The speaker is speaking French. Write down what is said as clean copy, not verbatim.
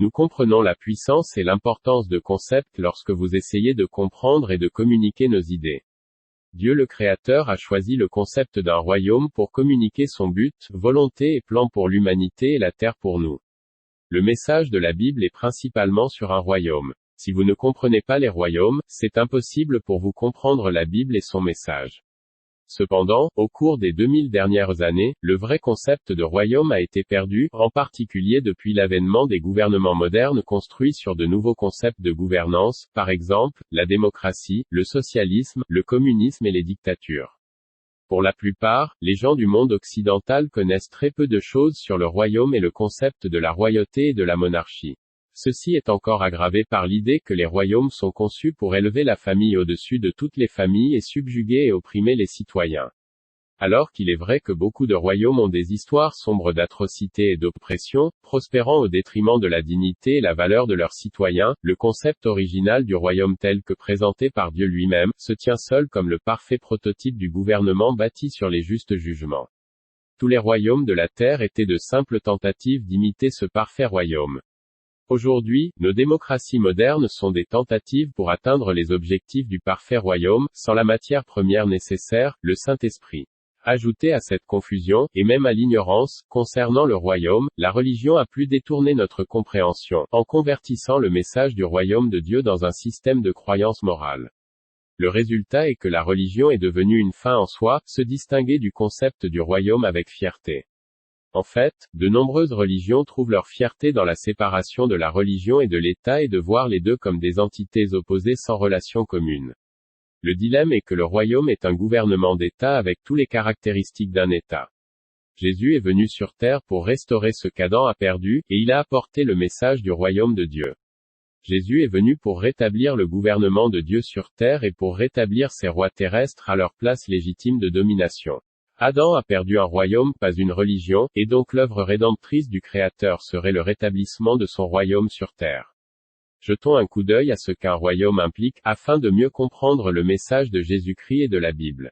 Nous comprenons la puissance et l'importance de concepts lorsque vous essayez de comprendre et de communiquer nos idées. Dieu le Créateur a choisi le concept d'un royaume pour communiquer son but, volonté et plan pour l'humanité et la terre pour nous. Le message de la Bible est principalement sur un royaume. Si vous ne comprenez pas les royaumes, c'est impossible pour vous comprendre la Bible et son message. Cependant, au cours des 2000 dernières années, le vrai concept de royaume a été perdu, en particulier depuis l'avènement des gouvernements modernes construits sur de nouveaux concepts de gouvernance, par exemple, la démocratie, le socialisme, le communisme et les dictatures. Pour la plupart, les gens du monde occidental connaissent très peu de choses sur le royaume et le concept de la royauté et de la monarchie. Ceci est encore aggravé par l'idée que les royaumes sont conçus pour élever la famille au-dessus de toutes les familles et subjuguer et opprimer les citoyens. Alors qu'il est vrai que beaucoup de royaumes ont des histoires sombres d'atrocités et d'oppression, prospérant au détriment de la dignité et la valeur de leurs citoyens, le concept original du royaume tel que présenté par Dieu lui-même, se tient seul comme le parfait prototype du gouvernement bâti sur les justes jugements. Tous les royaumes de la terre étaient de simples tentatives d'imiter ce parfait royaume. Aujourd'hui, nos démocraties modernes sont des tentatives pour atteindre les objectifs du parfait royaume, sans la matière première nécessaire, le Saint-Esprit. Ajouté à cette confusion, et même à l'ignorance, concernant le royaume, la religion a plus détourné notre compréhension, en convertissant le message du royaume de Dieu dans un système de croyance morale. Le résultat est que la religion est devenue une fin en soi, se distinguer du concept du royaume avec fierté. En fait, de nombreuses religions trouvent leur fierté dans la séparation de la religion et de l'État et de voir les deux comme des entités opposées sans relation commune. Le dilemme est que le royaume est un gouvernement d'État avec toutes les caractéristiques d'un État. Jésus est venu sur terre pour restaurer ce qu'Adam a perdu, et il a apporté le message du royaume de Dieu. Jésus est venu pour rétablir le gouvernement de Dieu sur terre et pour rétablir ses rois terrestres à leur place légitime de domination. Adam a perdu un royaume, pas une religion, et donc l'œuvre rédemptrice du Créateur serait le rétablissement de son royaume sur terre. Jetons un coup d'œil à ce qu'un royaume implique, afin de mieux comprendre le message de Jésus-Christ et de la Bible.